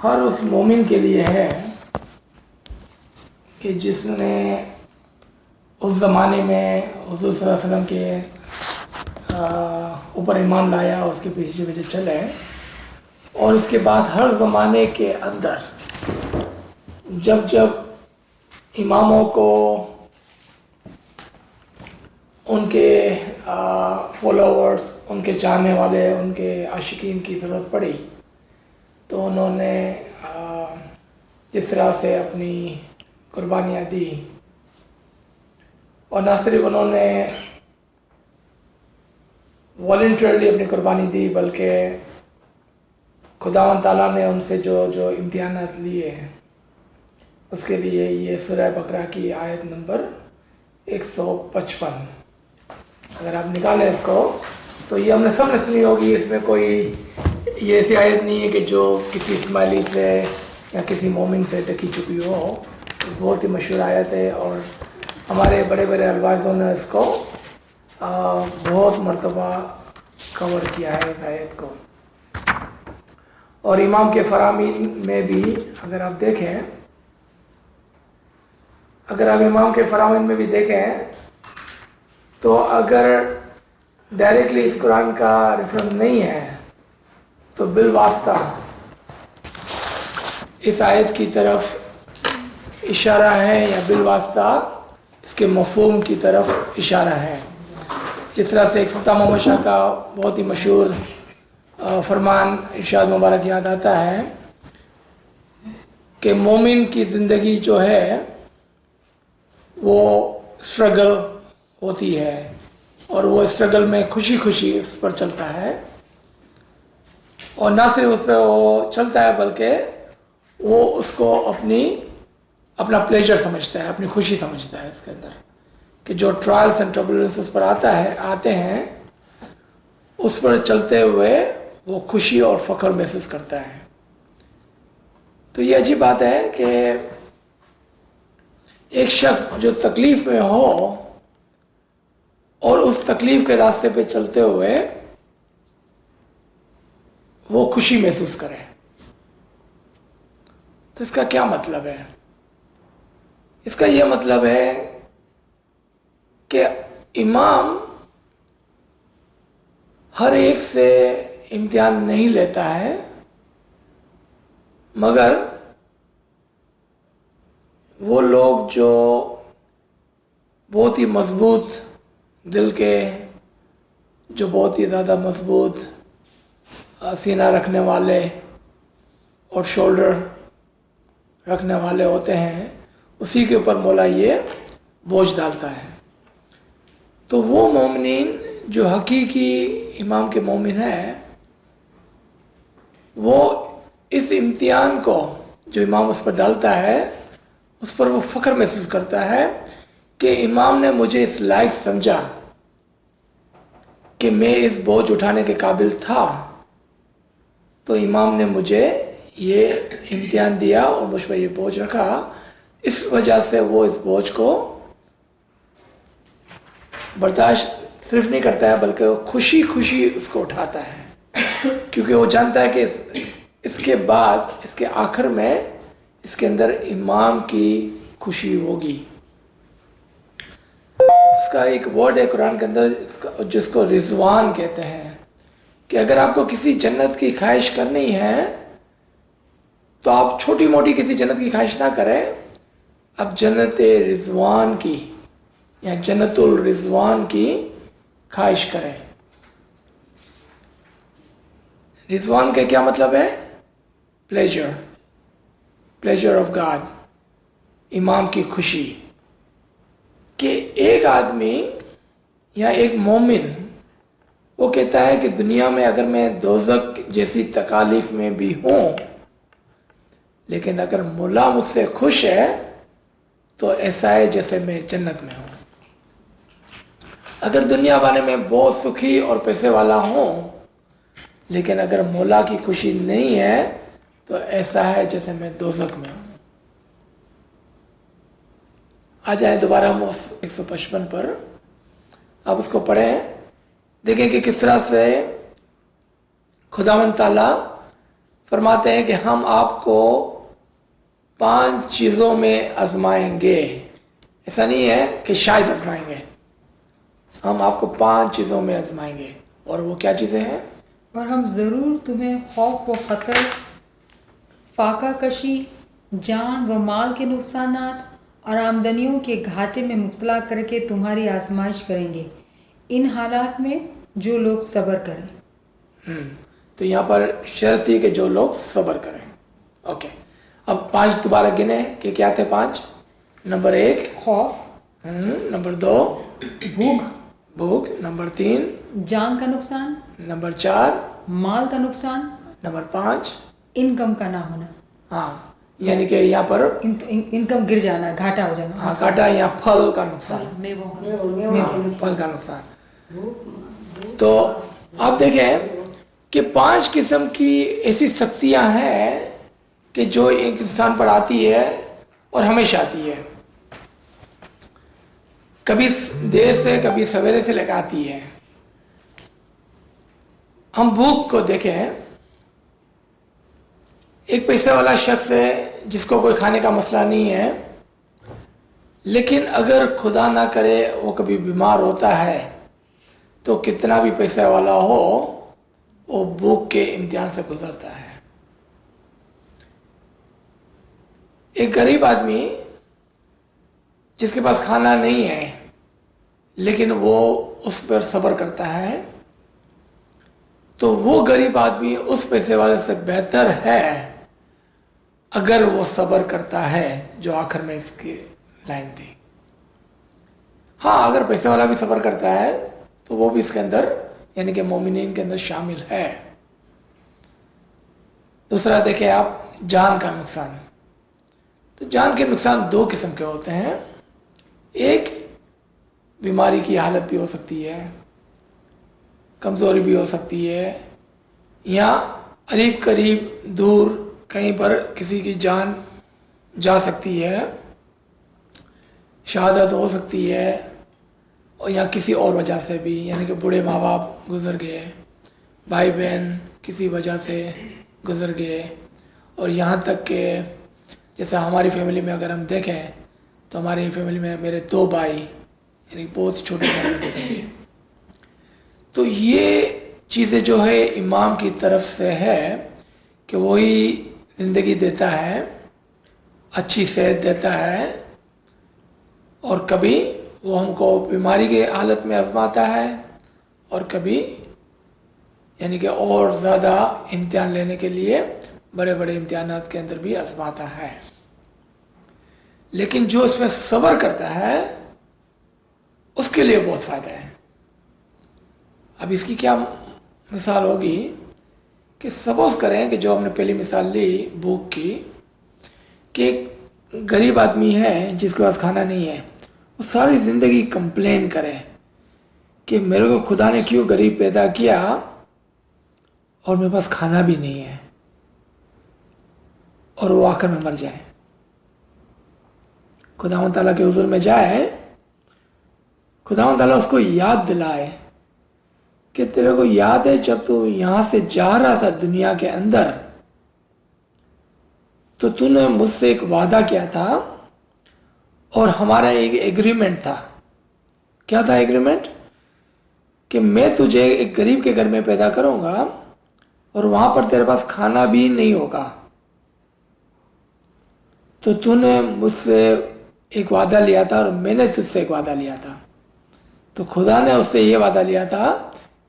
ہر اس مومن کے لیے ہے کہ جس نے اس زمانے میں حضور صلی اللہ علیہ وسلم کے اوپر ایمان لایا اور اس کے پیچھے پیچھے چلے، اور اس کے بعد ہر زمانے کے اندر جب جب اماموں کو ان کے فالوورز، ان کے چاہنے والے، ان کے عاشقین کی ضرورت پڑی تو انہوں نے جس طرح سے اپنی قربانیاں دی، اور نہ صرف انہوں نے والنٹرلی اپنی قربانی دی بلکہ خداوند تعالیٰ نے ان سے جو امتحانات لیے اس کے لیے یہ سورہ بقرہ کی آیت نمبر 155، اگر آپ نکالیں اس کو تو یہ ہم نے سب نے سنی ہوگی. اس میں کوئی یہ ایسی آیت نہیں ہے کہ جو کسی اسماعیلی سے یا کسی مومن سے دیکھی چکی ہو. بہت ہی مشہور آیت ہے اور ہمارے بڑے بڑے الفاظوں نے اس کو بہت مرتبہ کور کیا ہے اس آیت کو. اور امام کے فرامین میں بھی اگر آپ دیکھیں، اگر آپ امام کے فرامین میں بھی دیکھیں تو اگر ڈائریکٹلی اس قرآن کا ریفرنس نہیں ہے تو بالواسطہ اس آیت کی طرف اشارہ ہے یا بالواسطہ اس کے مفہوم کی طرف اشارہ ہے. جس طرح سے ایک سلطان محمد شاہ کا بہت ہی مشہور فرمان ارشاد مبارک یاد آتا ہے کہ مومن کی زندگی جو ہے وہ اسٹرگل ہوتی ہے، اور وہ اسٹرگل میں خوشی خوشی اس پر چلتا ہے، اور نہ صرف اس پہ وہ چلتا ہے بلکہ وہ اس کو اپنا پلیجر سمجھتا ہے، اپنی خوشی سمجھتا ہے اس کے اندر، کہ جو ٹرائلز اینڈ ٹربولنس پر آتے ہیں اس پر چلتے ہوئے وہ خوشی اور فخر محسوس کرتا ہے. تو یہ عجیب بات ہے کہ ایک شخص جو تکلیف میں ہو اور اس تکلیف کے راستے پہ چلتے ہوئے وہ خوشی محسوس کرے. تو اس کا کیا مطلب ہے؟ اس کا یہ مطلب ہے کہ امام ہر ایک سے امتحان نہیں لیتا ہے، مگر وہ لوگ جو بہت ہی مضبوط دل کے، جو بہت ہی زیادہ مضبوط سینہ رکھنے والے اور شولڈر رکھنے والے ہوتے ہیں، اسی کے اوپر مولا یہ بوجھ ڈالتا ہے. تو وہ مومنین جو حقیقی امام کے مومن ہیں، وہ اس امتحان کو جو امام اس پر ڈالتا ہے اس پر وہ فخر محسوس کرتا ہے کہ امام نے مجھے اس لائق سمجھا کہ میں اس بوجھ اٹھانے کے قابل تھا، تو امام نے مجھے یہ امتحان دیا اور مجھ پر یہ بوجھ رکھا. اس وجہ سے وہ اس بوجھ کو برداشت صرف نہیں کرتا ہے بلکہ وہ خوشی خوشی اس کو اٹھاتا ہے، کیونکہ وہ جانتا ہے کہ اس کے بعد، اس کے آخر میں اس کے اندر امام کی خوشی ہوگی. اس کا ایک ورڈ ہے قرآن کے اندر جس کو رضوان کہتے ہیں، کہ اگر آپ کو کسی جنت کی خواہش کرنی ہے تو آپ چھوٹی موٹی کسی جنت کی خواہش نہ کریں، آپ جنت رضوان کی یا جنت الرضوان کی خواہش کریں. رضوان کا کیا مطلب ہے؟ پلیجر آف گاڈ، امام کی خوشی. کہ ایک آدمی یا ایک مومن وہ کہتا ہے کہ دنیا میں اگر میں دوزخ جیسی تکالیف میں بھی ہوں، لیکن اگر مولا مجھ سے خوش ہے تو ایسا ہے جیسے میں جنت میں ہوں. اگر دنیا والے میں بہت سخی اور پیسے والا ہوں، لیکن اگر مولا کی خوشی نہیں ہے تو ایسا ہے جیسے میں دوزخ میں ہوں. آ جائیں دوبارہ ہم اس 155 پر، آپ اس کو پڑھیں، دیکھیں کہ کس طرح سے خداوند تعالیٰ فرماتے ہیں کہ ہم آپ کو 5 چیزوں میں آزمائیں گے. ایسا نہیں ہے کہ شاید آزمائیں گے، ہم آپ کو 5 چیزوں میں آزمائیں گے. اور وہ کیا چیزیں ہیں؟ اور ہم ضرور تمہیں خوف و خطر، فاقہ کشی، جان و مال کے نقصانات اور آمدنیوں کے گھاٹے میں مبتلا کر کے تمہاری آزمائش کریں گے، ان حالات میں جو لوگ صبر کریں. تو یہاں پر شرط تھی کہ جو لوگ صبر کریں. اوکے، اب 5 دوبارہ گنے کہ کیا تھے 5. نمبر 1 خوف، نمبر 2 بھوک، نمبر 3 جان کا نقصان، نمبر 4 مال کا نقصان، نمبر 5 انکم کا نہ ہونا. ہاں، یعنی کہ یہاں پر انکم گر جانا، گھاٹا ہو جانا. ہاں گھاٹا یا پھل کا نقصان. میووں کا پھل کا نقصان. تو آپ دیکھیں کہ 5 قسم کی ایسی سختیاں ہیں کہ جو ایک انسان پر آتی ہے اور ہمیشہ آتی ہے، کبھی دیر سے کبھی سویرے سے لے آتی ہے. ہم بھوک کو دیکھیں، ایک پیسے والا شخص ہے جس کو کوئی کھانے کا مسئلہ نہیں ہے، لیکن اگر خدا نہ کرے وہ کبھی بیمار ہوتا ہے تو کتنا بھی پیسے والا ہو وہ بھوک کے امتحان سے گزرتا ہے. ایک غریب آدمی جس کے پاس کھانا نہیں ہے لیکن وہ اس پر صبر کرتا ہے، تو وہ غریب آدمی اس پیسے والے سے بہتر ہے اگر وہ صبر کرتا ہے، جو آخر میں اس کی لائن تھی. ہاں، اگر پیسے والا بھی صبر کرتا ہے تو وہ بھی اس کے اندر یعنی کہ مومنین کے اندر شامل ہے. دوسرا دیکھیں آپ، جان کا نقصان. تو جان کے نقصان 2 قسم کے ہوتے ہیں. ایک، بیماری کی حالت بھی ہو سکتی ہے، کمزوری بھی ہو سکتی ہے، یا قریب قریب دور کہیں پر کسی کی جان جا سکتی ہے، شہادت ہو سکتی ہے، اور یا کسی اور وجہ سے بھی، یعنی کہ بوڑھے ماں باپ گزر گئے، بھائی بہن کسی وجہ سے گزر گئے، اور یہاں تک کہ جیسے ہماری فیملی میں اگر ہم دیکھیں تو ہماری فیملی میں میرے 2 بھائی یعنی بہت چھوٹے بھائی گزر گئے. تو یہ چیزیں جو ہے امام کی طرف سے ہے کہ وہی زندگی دیتا ہے، اچھی صحت دیتا ہے، اور کبھی وہ ہم کو بیماری کے حالت میں آزماتا ہے، اور کبھی یعنی کہ اور زیادہ امتحان لینے کے لیے بڑے بڑے امتحانات کے اندر بھی آزماتا ہے. لیکن جو اس میں صبر کرتا ہے اس کے لیے بہت فائدہ ہے. اب اس کی کیا مثال ہوگی کہ سپوز کریں کہ جو ہم نے پہلی مثال لی بھوک کی، کہ ایک غریب آدمی ہے جس کے پاس کھانا نہیں ہے، وہ ساری زندگی کمپلین کرے کہ میرے کو خدا نے کیوں غریب پیدا کیا اور میرے پاس کھانا بھی نہیں ہے، اور وہ آخر میں مر جائے. خداوند تعالیٰ کے حضور میں جائے، خداوند تعالیٰ اس کو یاد دلائے کہ تیرے کو یاد ہے جب تو یہاں سے جا رہا تھا دنیا کے اندر تو تو نے مجھ سے ایک وعدہ کیا تھا اور ہمارا ایک ایگریمنٹ تھا. کیا تھا ایگریمنٹ؟ کہ میں تجھے ایک غریب کے گھر میں پیدا کروں گا اور وہاں پر تیرے پاس کھانا بھی نہیں ہوگا. تو نے مجھ سے ایک وعدہ لیا تھا اور میں نے تجھ سے ایک وعدہ لیا تھا. تو خدا نے اس سے یہ وعدہ لیا تھا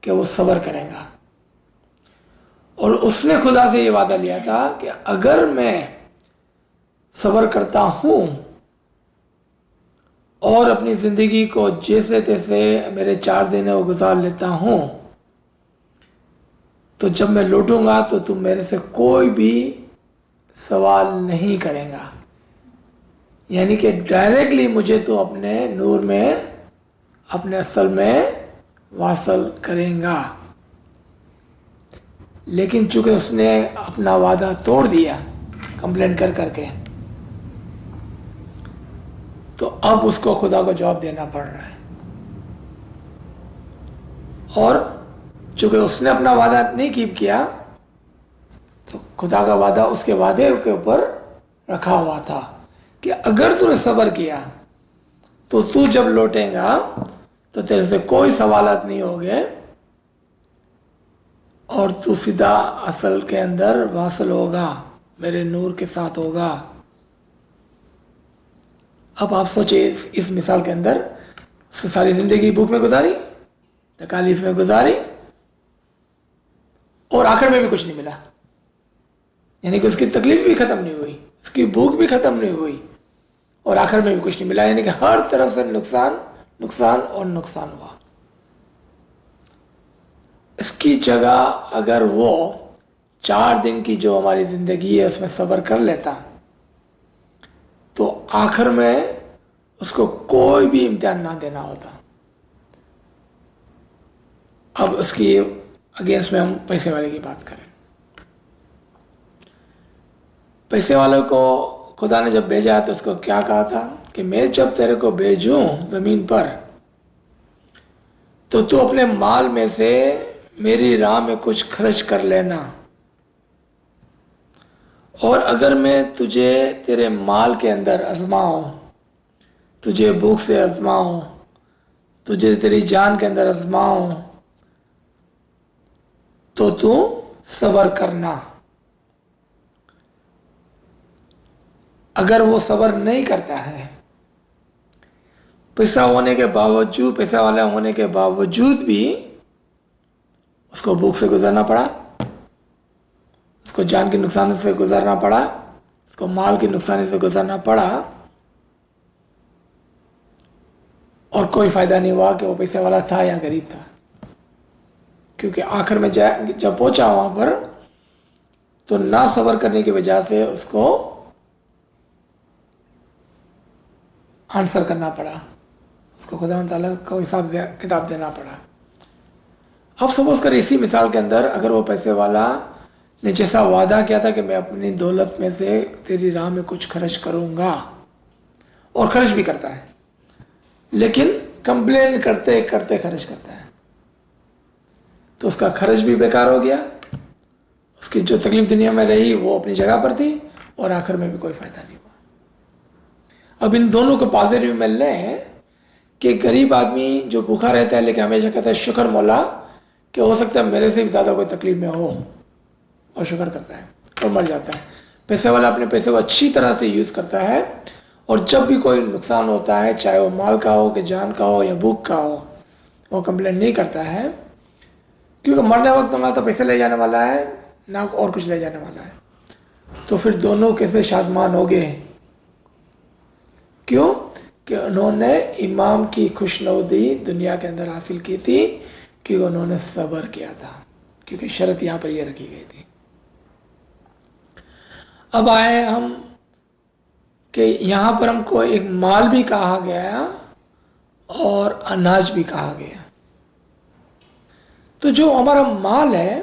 کہ وہ صبر کرے گا، اور اس نے خدا سے یہ وعدہ لیا تھا کہ اگر میں صبر کرتا ہوں اور اپنی زندگی کو جیسے تیسے میرے 4 دن وہ گزار لیتا ہوں تو جب میں لوٹوں گا تو تم میرے سے کوئی بھی سوال نہیں کرے گا. یعنی کہ ڈائریکٹلی مجھے تو اپنے نور میں، اپنے اصل میں واصل کریں گا. لیکن چونکہ اس نے اپنا وعدہ توڑ دیا کمپلین کر کر کے، تو اب اس کو خدا کو جواب دینا پڑ رہا ہے. اور چونکہ اس نے اپنا وعدہ نہیں کیپ کیا تو خدا کا وعدہ اس کے وعدے کے اوپر رکھا ہوا تھا کہ اگر تو نے صبر کیا تو تو جب لوٹیں گا تو تیرے سے کوئی سوالات نہیں ہوگے اور تو سیدھا اصل کے اندر واصل ہوگا، میرے نور کے ساتھ ہوگا۔ اب آپ سوچیں اس مثال کے اندر اس نے ساری زندگی بھوک میں گزاری، تکالیف میں گزاری، اور آخر میں بھی کچھ نہیں ملا، یعنی کہ اس کی تکلیف بھی ختم نہیں ہوئی، اس کی بھوک بھی ختم نہیں ہوئی، اور آخر میں بھی کچھ نہیں ملا، یعنی کہ ہر طرف سے نقصان نقصان اور نقصان ہوا۔ اس کی جگہ اگر وہ 4 دن کی جو ہماری زندگی ہے اس میں صبر کر لیتا تو آخر میں اس کو کوئی بھی امتحان نہ دینا ہوتا۔ اب اس کی اگینسٹ میں ہم پیسے والے کی بات کریں۔ پیسے والے کو خدا نے جب بھیجا تو اس کو کیا کہا تھا کہ میں جب تیرے کو بھیجوں زمین پر تو تو اپنے مال میں سے میری راہ میں کچھ خرچ کر لینا، اور اگر میں تجھے تیرے مال کے اندر آزماؤں، تجھے بھوک سے آزماؤں، تجھے تیری جان کے اندر آزماؤں تو تو صبر کرنا۔ اگر وہ صبر نہیں کرتا ہے، پیسہ ہونے کے باوجود، پیسہ والا ہونے کے باوجود بھی اس کو بھوک سے گزرنا پڑا، اس کو جان کے نقصان سے گزرنا پڑا، اس کو مال کے نقصان سے گزرنا پڑا، اور کوئی فائدہ نہیں ہوا کہ وہ پیسے والا تھا یا غریب تھا، کیونکہ آخر میں جب پہنچا وہاں پر تو نہ صبر کرنے کی وجہ سے اس کو آنسر کرنا پڑا، اس کو خدا تعالیٰ کو حساب کتاب دینا پڑا۔ اب سپوز کر اسی مثال کے اندر اگر وہ پیسے والا نے جیسا وعدہ کیا تھا کہ میں اپنی دولت میں سے تیری راہ میں کچھ خرچ کروں گا، اور خرچ بھی کرتا ہے، لیکن کمپلین کرتے کرتے خرچ کرتا ہے، تو اس کا خرچ بھی بیکار ہو گیا، اس کی جو تکلیف دنیا میں رہی وہ اپنی جگہ پر تھی، اور آخر میں بھی کوئی فائدہ نہیں ہوا۔ اب ان دونوں کو پازیٹیو میں لیں کہ غریب آدمی جو بھوکا رہتا ہے لیکن ہمیشہ کہتا ہے شکر مولا کہ ہو سکتا ہے میرے سے بھی زیادہ کوئی تکلیف میں ہو، اور شکر کرتا ہے اور مر جاتا ہے۔ پیسے والا اپنے پیسے کو اچھی طرح سے یوز کرتا ہے، اور جب بھی کوئی نقصان ہوتا ہے چاہے وہ مال کا ہو کہ جان کا ہو یا بھوک کا ہو، وہ کمپلین نہیں کرتا ہے، کیونکہ مرنے وقت نہ تو پیسے لے جانے والا ہے نہ اور کچھ لے جانے والا ہے۔ تو پھر دونوں کیسے شادمان ہو گئے؟ کیوں کہ انہوں نے امام کی خوشنودی دنیا کے اندر حاصل کی تھی، کیونکہ انہوں نے صبر کیا تھا، کیونکہ شرط یہاں پر یہ رکھی گئی تھی۔ اب آئے ہم کہ یہاں پر ہم کو ایک مال بھی کہا گیا اور اناج بھی کہا گیا۔ تو جو ہمارا مال ہے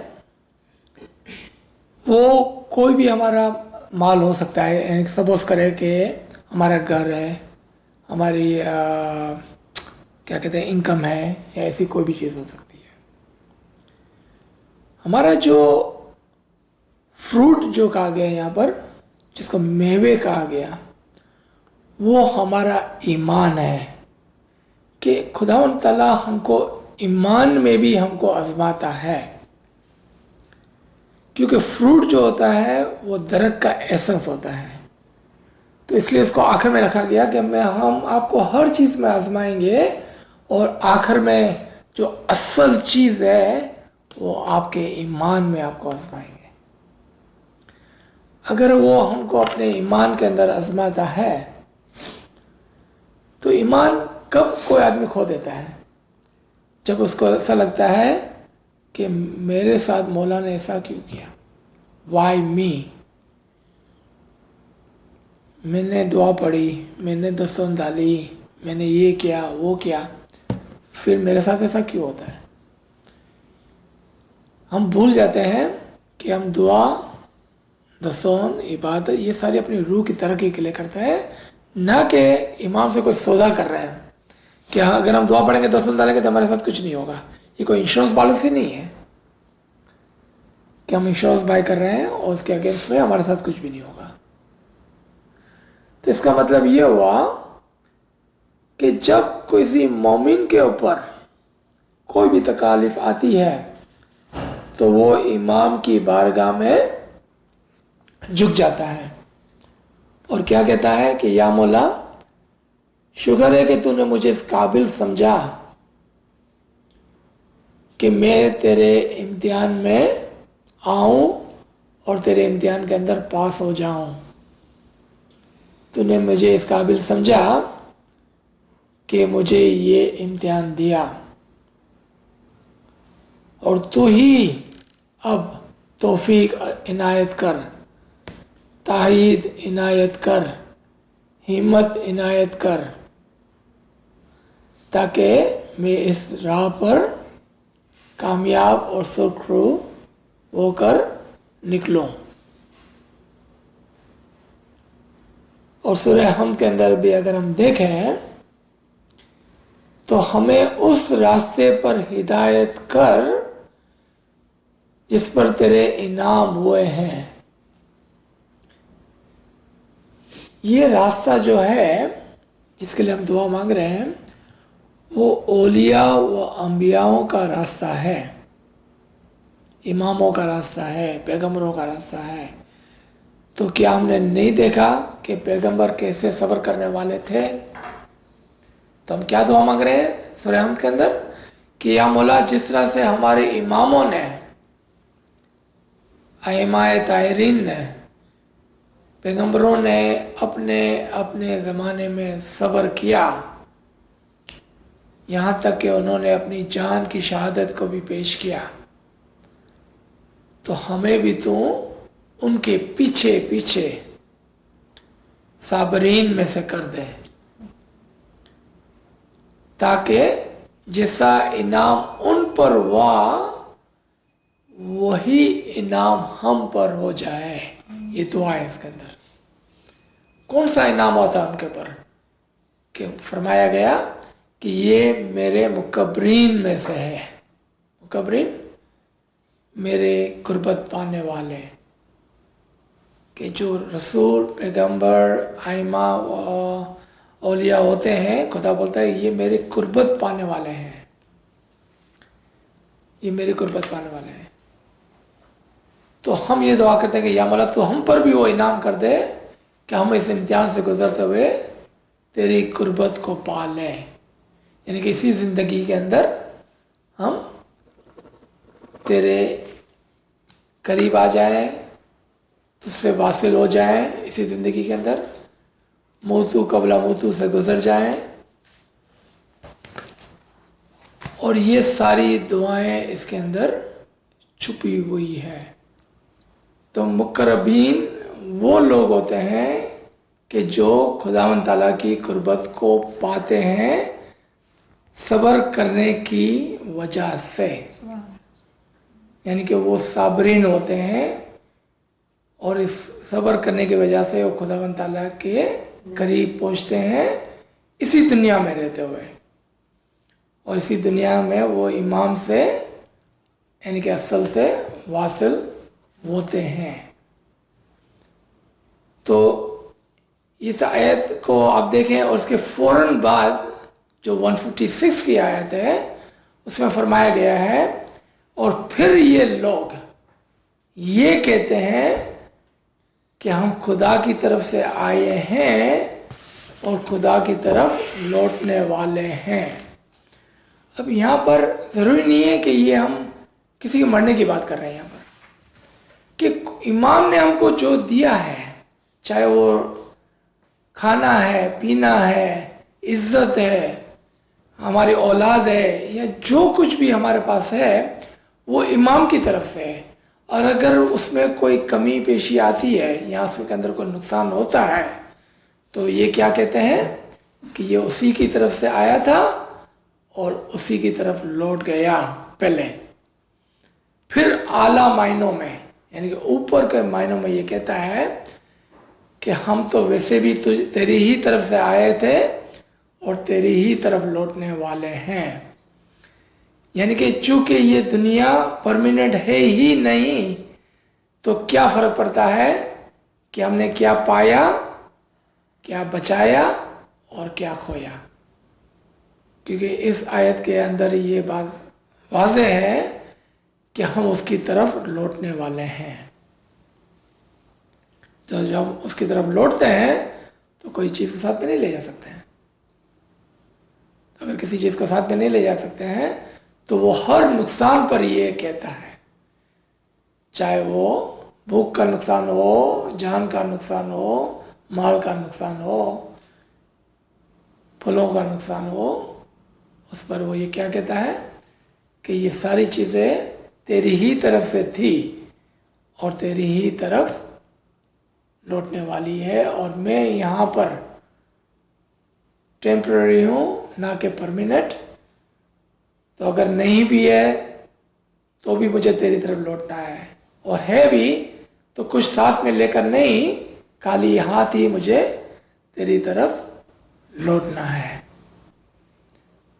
وہ کوئی بھی ہمارا مال ہو سکتا ہے، یعنی سپوز کرے کہ ہمارا گھر ہے، ہماری کیا کہتے ہیں انکم ہے، یا ایسی کوئی بھی چیز ہو سکتی ہے۔ ہمارا جو فروٹ جو کہا گیا یہاں پر، جس کو میوے کہا گیا، وہ ہمارا ایمان ہے کہ خداوند تعالیٰ ہم کو ایمان میں بھی ہم کو آزماتا ہے، کیونکہ فروٹ جو ہوتا ہے وہ درخت کا ایسنس ہوتا ہے، تو اس لیے اس کو آخر میں رکھا گیا کہ ہم آپ کو ہر چیز میں آزمائیں گے، اور آخر میں جو اصل چیز ہے وہ آپ کے ایمان میں آپ کو آزمائیں گے۔ اگر وہ ہم کو اپنے ایمان کے اندر آزماتا ہے تو ایمان کب کوئی آدمی کھو دیتا ہے؟ جب اس کو ایسا لگتا ہے کہ میرے ساتھ مولا نے ایسا کیوں کیا، وائی می، میں نے دعا پڑھی، میں نے دسوں ڈالی، میں نے یہ کیا وہ کیا، پھر میرے ساتھ ایسا کیوں ہوتا ہے؟ ہم بھول جاتے ہیں کہ ہم دعا، دسون، عبادت یہ ساری اپنی روح کی ترقی کے لیے کرتے ہیں، نہ کہ امام سے کوئی سودا کر رہے ہیں کہ ہاں اگر ہم دعا پڑھیں گے، دسون ڈالیں گے تو ہمارے ساتھ کچھ نہیں ہوگا۔ یہ کوئی انشورنس پالیسی نہیں ہے۔ کہ ہم انشورنس بائی کر رہے ہیں اور اس کے اگینسٹ میں ہمارے ساتھ کچھ بھی نہیں ہوگا. تو اس کا مطلب یہ ہوا کہ جب کسی مومن کے اوپر کوئی بھی تکالیف آتی ہے تو وہ امام کی بارگاہ میں جھک جاتا ہے اور کیا کہتا ہے کہ یا مولا شکر ہے کہ تو نے مجھے اس قابل سمجھا کہ میں تیرے امتحان میں آؤں اور تیرے امتحان کے اندر پاس ہو جاؤں. تو نے مجھے اس قابل سمجھا کہ مجھے یہ امتحان دیا اور تو ہی اب توفیق عنایت کر، تائید عنایت کر، ہمت عنایت کر، تاکہ میں اس راہ پر کامیاب اور سرخرو ہو کر نکلوں. اور سورہ حمد کے اندر بھی اگر ہم دیکھیں تو ہمیں اس راستے پر ہدایت کر جس پر تیرے انعام ہوئے ہیں. یہ راستہ جو ہے جس کے لیے ہم دعا مانگ رہے ہیں وہ اولیاء و انبیاءوں کا راستہ ہے، اماموں کا راستہ ہے، پیغمبروں کا راستہ ہے. تو کیا ہم نے نہیں دیکھا کہ پیغمبر کیسے صبر کرنے والے تھے؟ تو ہم کیا دعا مانگ رہے ہیں سورہ حمد کے اندر کہ یا مولا جس طرح سے ہمارے اماموں نے، ائمہ طاہرین نے، پیغمبروں نے اپنے اپنے زمانے میں صبر کیا یہاں تک کہ انہوں نے اپنی جان کی شہادت کو بھی پیش کیا، تو ہمیں بھی تو ان کے پیچھے پیچھے صابرین میں سے کر دے تاکہ جیسا انعام ان پر ہوا وہی انعام ہم پر ہو جائے. یہ دعا ہے اس کے اندر. کون سا انعام ہوتا ان کے پر؟ کہ فرمایا گیا کہ یہ میرے مکبرین میں سے ہے. مکبرین میرے قربت پانے والے، کہ جو رسول، پیغمبر، ائمہ و اولیاء ہوتے ہیں، خدا بولتا ہے یہ میرے قربت پانے والے ہیں، یہ میری قربت پانے والے ہیں. تو ہم یہ دعا کرتے ہیں کہ یا مولا تو ہم پر بھی وہ انعام کر دے کہ ہم اس امتحان سے گزرتے ہوئے تیری قربت کو پا لیں، یعنی کہ اسی زندگی کے اندر ہم تیرے قریب آ جائیں، تجھ سے واصل ہو جائیں اسی زندگی کے اندر، موتو قبل موتو سے گزر جائیں. اور یہ ساری دعائیں اس کے اندر چھپی ہوئی ہے. تو مقربین وہ لوگ ہوتے ہیں کہ جو خداوند تعالیٰ کی قربت کو پاتے ہیں صبر کرنے کی وجہ سے، یعنی کہ وہ صابرین ہوتے ہیں اور اس صبر کرنے کی وجہ سے وہ خداوند تعالیٰ کے قریب پہنچتے ہیں اسی دنیا میں رہتے ہوئے، اور اسی دنیا میں وہ امام سے یعنی کہ اصل سے واصل ہوتے ہیں. تو اس آیت کو آپ دیکھیں اور اس کے فوراً بعد جو 156 کی آیت ہے اس میں فرمایا گیا ہے اور پھر یہ لوگ یہ کہتے ہیں کہ ہم خدا کی طرف سے آئے ہیں اور خدا کی طرف لوٹنے والے ہیں. اب یہاں پر ضروری نہیں ہے کہ یہ ہم کسی کے مرنے کی بات کر رہے ہیں یہاں پر، کہ امام نے ہم کو جو دیا ہے، چاہے وہ کھانا ہے، پینا ہے، عزت ہے، ہماری اولاد ہے، یا جو کچھ بھی ہمارے پاس ہے وہ امام کی طرف سے ہے. اور اگر اس میں کوئی کمی پیشی آتی ہے یا اس کے اندر کوئی نقصان ہوتا ہے تو یہ کیا کہتے ہیں کہ یہ اسی کی طرف سے آیا تھا اور اسی کی طرف لوٹ گیا پہلے. پھر اعلیٰ معنوں میں یعنی کہ اوپر کے معنوں میں یہ کہتا ہے کہ ہم تو ویسے بھی تیری ہی طرف سے آئے تھے اور تیری ہی طرف لوٹنے والے ہیں. یعنی کہ چونکہ یہ دنیا پرماننٹ ہے ہی نہیں تو کیا فرق پڑتا ہے کہ ہم نے کیا پایا، کیا بچایا اور کیا کھویا. کیونکہ اس آیت کے اندر یہ بات واضح ہے کہ ہم اس کی طرف لوٹنے والے ہیں. تو جب ہم اس کی طرف لوٹتے ہیں تو کوئی چیز کو ساتھ میں نہیں لے جا سکتے ہیں. اگر کسی چیز کو ساتھ میں نہیں لے جا سکتے ہیں تو وہ ہر نقصان پر یہ کہتا ہے، چاہے وہ بھوک کا نقصان ہو، جان کا نقصان ہو، مال کا نقصان ہو، پھلوں کا نقصان ہو، اس پر وہ یہ کیا کہتا ہے کہ یہ ساری چیزیں تیری ہی طرف سے تھی اور تیری ہی طرف لوٹنے والی ہے، اور میں یہاں پر ٹیمپرری ہوں نہ کہ پرمیننٹ. تو اگر نہیں بھی ہے تو بھی مجھے تیری طرف لوٹنا ہے، اور ہے بھی تو کچھ ساتھ میں لے کر نہیں، خالی ہاتھ ہی مجھے تیری طرف لوٹنا ہے.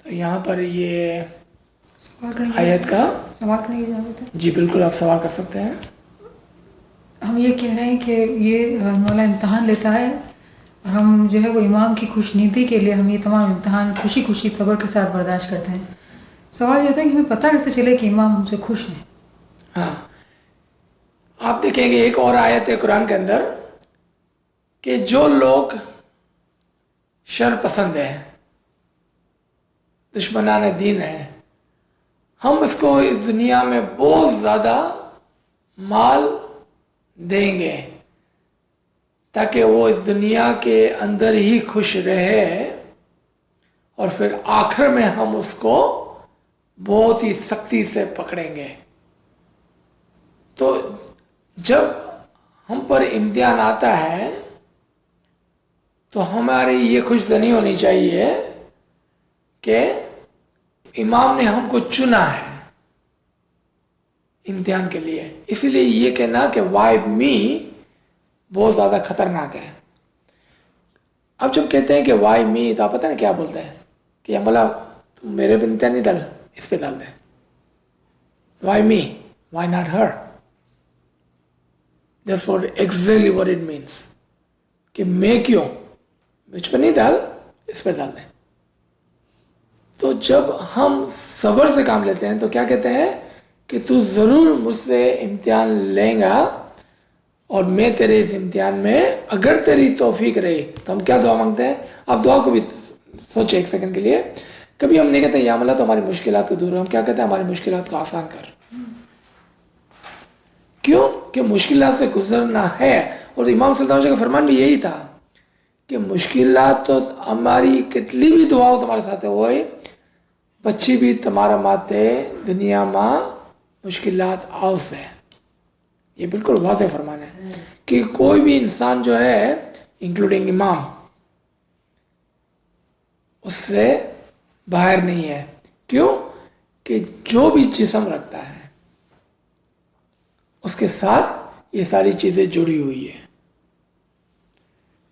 تو یہاں پر یہ آیت کا سوال کرنے کی اجازت ہے؟ جی بالکل، آپ سوال کر سکتے ہیں. ہم یہ کہہ رہے ہیں کہ یہ مولا امتحان لیتا ہے اور ہم جو ہے وہ امام کی خوش نیتی کے لیے ہم یہ تمام امتحان خوشی خوشی صبر کے ساتھ برداشت کرتے ہیں. سوال یہ ہوتا ہے کہ ہمیں پتہ کیسے چلے کہ امام ہم سے خوش ہیں؟ ہاں، آپ دیکھیں گے ایک اور آیت ہے قرآن کے اندر کہ جو لوگ شر پسند ہیں، دشمنان دین ہیں، ہم اس کو اس دنیا میں بہت زیادہ مال دیں گے تاکہ وہ اس دنیا کے اندر ہی خوش رہے، اور پھر آخر میں ہم اس کو بہت ہی سختی سے پکڑیں گے. تو جب ہم پر امتحان آتا ہے تو ہماری یہ خوش دنی ہونی چاہیے کہ امام نے ہم کو چنا ہے امتحان کے لیے. اسی لیے یہ کہنا کہ وائی می بہت زیادہ خطرناک ہے. اب جب کہتے ہیں کہ وائی می تو آپ پتہ نا کیا بولتے ہیں کہ یا مولا تم میرے پہ امتحان نہیں ڈال، اس پہ ڈال دیں. Why me, why not her? That's what exactly what it means. کہ میں کیوں، مجھ پہ نہیں ڈال، اس پہ ڈال دیں. تو جب ہم صبر سے کام لیتے ہیں تو کیا کہتے ہیں کہ تو ضرور مجھ سے امتحان لیں گا، اور میں تیرے اس امتحان میں اگر تیری توفیق رہی تو ہم کیا دعا مانگتے ہیں. آپ دعا کو بھی سوچیں ایک سیکنڈ کے لیے. کبھی ہم نہیں کہتے یا اللہ تو ہماری مشکلات کو دور ہے، ہم کیا کہتے ہیں ہماری مشکلات کو آسان کر. کیوں کہ مشکلات سے گزرنا ہے. اور امام صلی اللہ علیہ وسلم کا فرمان بھی یہی تھا کہ مشکلات تو ہماری کتنی بھی دعاؤں تمہارے ساتھ ہوئے بچی بھی تمہارا ماتے دنیا ماں مشکلات آؤ سے. یہ بالکل واضح فرمان ہے کہ کوئی بھی انسان جو ہے انکلوڈنگ امام اس سے باہر نہیں ہے. کیوں کہ جو بھی جسم رکھتا ہے اس کے ساتھ یہ ساری چیزیں جڑی ہوئی ہیں.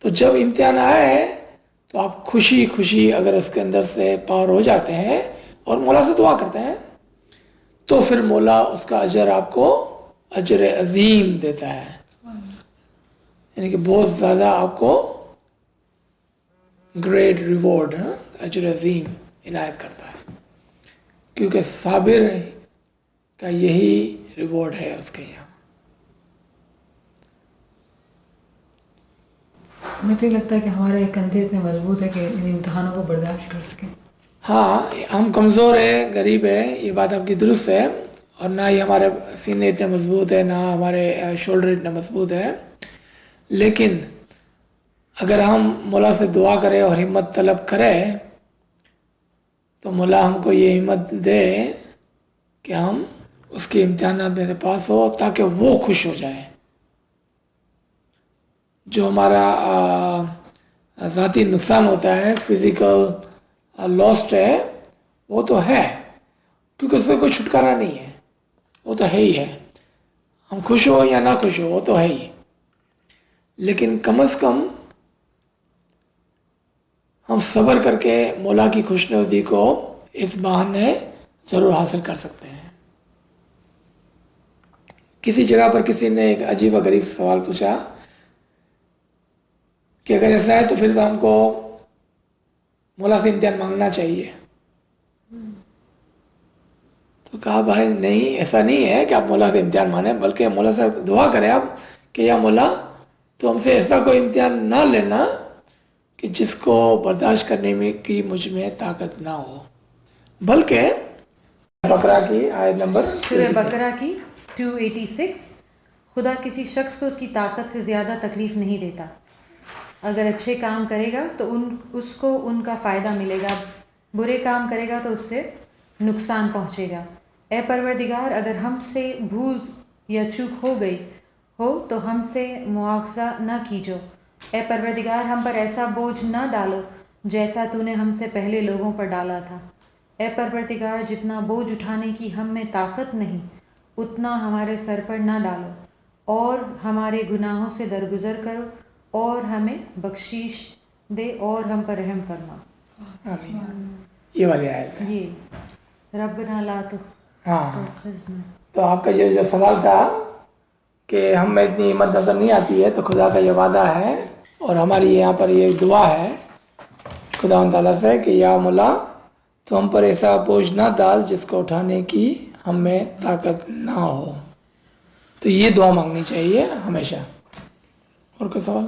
تو جب امتحان آئے تو آپ خوشی خوشی اگر اس کے اندر سے پار ہو جاتے ہیں اور مولا سے دعا کرتے ہیں تو پھر مولا اس کا اجر آپ کو اجر عظیم دیتا ہے. یعنی کہ بہت زیادہ آپ کو گریٹ ریوارڈ، اجر عظیم عنایت کرتا ہے، کیونکہ صابر کا یہی ریوارڈ ہے اس کے یہاں. ہمیں تو یہ لگتا ہے کہ ہمارے کندھے اتنے مضبوط ہے کہ ان امتحانوں کو برداشت کر سکیں. ہاں، ہم کمزور ہیں، غریب ہیں، یہ بات آپ کی درست ہے، اور نہ ہی ہمارے سینے اتنے مضبوط ہیں، نہ ہمارے شولڈر اتنے مضبوط ہیں. لیکن اگر ہم مولا سے دعا کریں اور ہمت طلب کریں تو مولا ہم کو یہ ہمت دے کہ ہم اس کے امتحانات میں سے پاس ہو تاکہ وہ خوش ہو جائے. جو ہمارا ذاتی نقصان ہوتا ہے، فزیکل لاسٹ ہے، وہ تو ہے کیونکہ اس سے کوئی چھٹکارا نہیں ہے، وہ تو ہے ہی ہے. ہم خوش ہو یا نہ خوش ہو وہ تو ہے ہی. لیکن کم از کم ہم صبر کر کے مولا کی خوشنودی کو اس بہانے ضرور حاصل کر سکتے ہیں. کسی جگہ پر کسی نے ایک عجیب و غریب سوال پوچھا کہ اگر ایسا ہے تو پھر تو ہم کو مولا سے امتحان مانگنا چاہیے. تو کہا بھائی نہیں، ایسا نہیں ہے کہ آپ مولا سے امتحان مانیں، بلکہ مولا سے دعا کریں آپ کہ یا مولا تو ہم سے ایسا کوئی امتحان نہ لینا کہ جس کو برداشت کرنے میں کی مجھ میں طاقت نہ ہو. بلکہ بقرہ کی آیت نمبر سورہ بقرہ کی 286. خدا کسی شخص کو اس کی طاقت سے زیادہ تکلیف نہیں دیتا. اگر اچھے کام کرے گا تو اس کو ان کا فائدہ ملے گا، برے کام کرے گا تو اس سے نقصان پہنچے گا. اے پروردگار، اگر ہم سے بھول یا چوک ہو گئی ہو تو ہم سے مواخذہ نہ کیجو. اے پروردگار، ہم پر ایسا بوجھ نہ ڈالو جیسا تو نے ہم سے پہلے لوگوں پر ڈالا تھا. اے پروردگار، جتنا بوجھ اٹھانے کی ہم میں طاقت نہیں اتنا ہمارے سر پر نہ ڈالو، اور ہمارے گناہوں سے درگزر کرو اور ہمیں بخشش دے اور ہم پر رحم کرنا. آمین. یہ والی آیت ہے. یہ ربنا لا ہاں، تؤاخذنا. تو آپ کا جو سوال تھا کہ ہم میں اتنی ہمت نظر نہیں آتی ہے، تو خدا کا یہ وعدہ ہے اور ہماری یہاں پر یہ دعا ہے خدا تعالیٰ سے کہ یا مولا تو ہم پر ایسا بوجھ نہ ڈال جس کو اٹھانے کی ہم میں طاقت نہ ہو. تو یہ دعا مانگنی چاہیے ہمیشہ. اور کوئی سوال؟